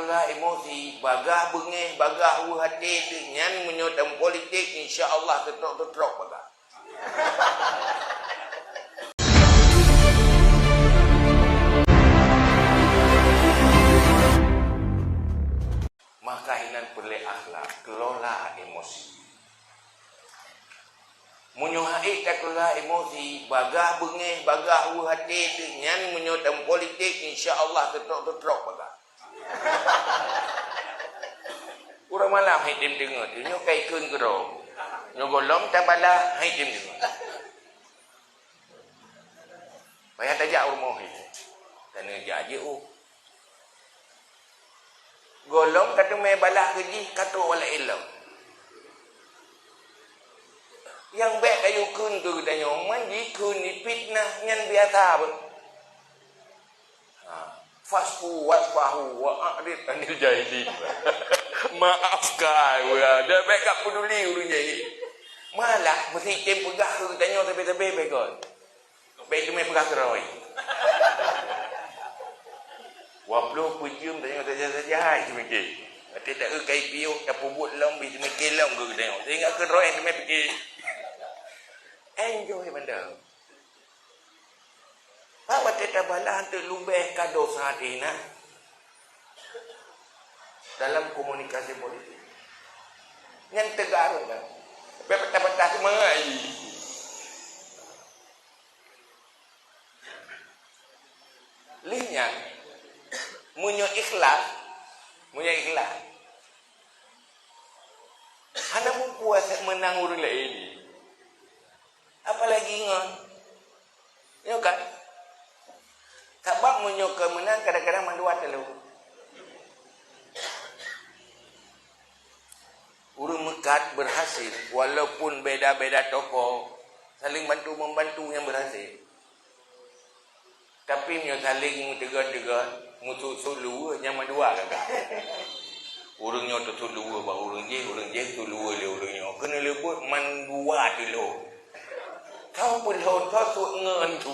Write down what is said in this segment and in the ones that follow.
keluar emosi, bagah bengih, bagah hati dengan menyodam politik, insya-Allah tetrok bagah. Maka hinan perlu akhlak, kelola emosi. Menyuhai keluar emosi, bagah bengih, bagah hati dengan menyodam politik, insya-Allah tetrok bagah. Orang malam hai tim dengar tu, nyo kai kun kero. Nyo golom tabalah hai tim dengar. Payah tajak rumah itu. Kena jaji golong kata mai balah kerji kata wala ilau. Yang baik kayu kun tu katanya, mandi kun ni fitnah nyan biasa pun. Fasfu wasfahu wa a'rid anil jahilin. Maafkan, dah baik kat peduli urang jahil. Malah mesti tim pegah tu katanya tapi baik kon. Baik tu mai pegah keroi. Waplo pujum tanya saja hai semikir. Ati tak kai piu tak pubut lom bi semikir lom ke tengok. Tengok ke roh yang fikir. Enjoy benda. Apa tak balah untuk lumbeh ka dosa dina dalam komunikasi politik. Yang tegar kan. Petah-petah semua ai. Lihat munyo ikhlas hana pun puas menang urang lain apalagi ngon yo kan sebab munyo ke menang kadang-kadang manduat telu urang mekat berhasil walaupun beda-beda tokoh saling bantu-membantu yang berhasil. Tapi yang saling tegar-tegar musuh sulu yang dua kakak. Urangnya tu sulu bah urang je sulu le urangnya. Kena lebut man dua dulu. Kau pun kau sok ngan tu.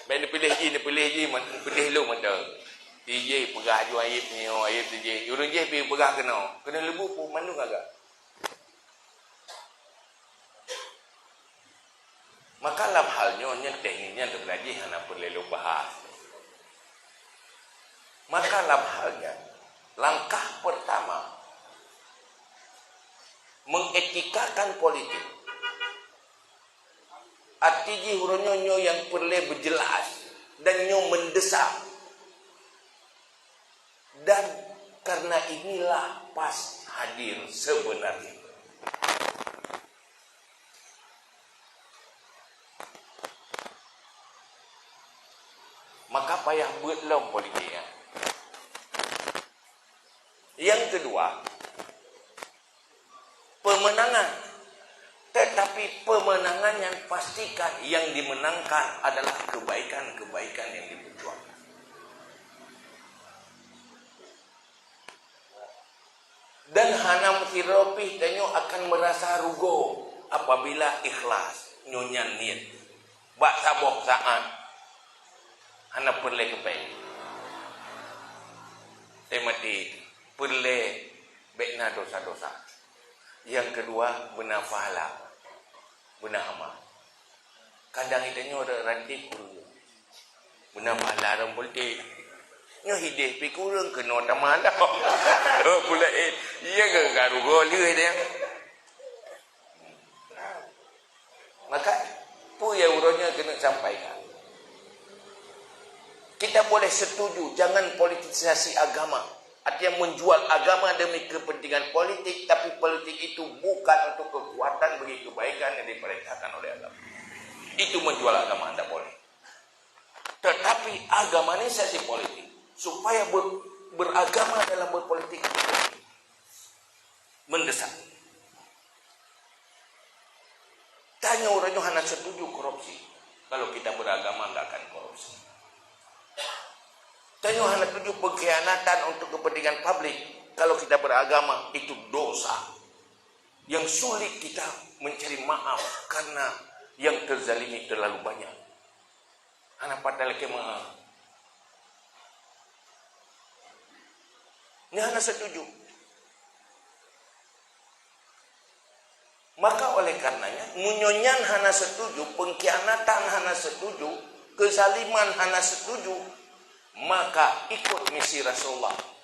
Ben pilih je man pilih lu mata. DJ pegah jual aib ni aib DJ. Urang je pi pegah kena. Kena lebut pun manu kakak. Maka dalam halnya tekniknya terbelajar hanya perlu bahas. Maka dalam halnya langkah pertama mengetikakan politik. Arti hurunyo yang perlu berjelas dan nyo mendesak. Dan karena inilah pas hadir sebenarnya. Maka payah buat lom politiknya. Yang kedua, pemenangan. Tetapi pemenangan yang pastikan yang dimenangkan adalah kebaikan-kebaikan yang diperjuangkan. Dan hana mesti ropih danyo akan merasa rugo apabila ikhlas nyonyan niat. Bak sabok saat hana perlu kepen. Temati perlu bekna dosa-dosa. Yang kedua benar pahala, benar amal. Kadang itanya ada rantik kurang. Benar pahala dalam politik. Nyo hidih pi kurang kena taman dah. Pula iya ke garu gol dia. Maka pu ya urutnya kena sampaikan. Kita boleh setuju jangan politisasi agama. Artinya menjual agama demi kepentingan politik, tapi politik itu bukan untuk kekuatan bagi kebaikan yang diperintahkan oleh agama. Itu menjual agama, anda boleh. Tetapi agamanisasi politik supaya beragama dalam berpolitik mendesak. Tanya orangnya hanya setuju korupsi. Kalau kita beragama nggak akan korupsi. Tanya hanya tujuh pengkhianatan untuk kepentingan publik. Kalau kita beragama itu dosa yang sulit kita mencari maaf karena yang terzalimi terlalu banyak. Anak padahal maaf. Ini hana setuju. Maka oleh karenanya, munyonyan hana setuju, pengkhianatan hana setuju, kezaliman hana setuju, maka ikut misi Rasulullah.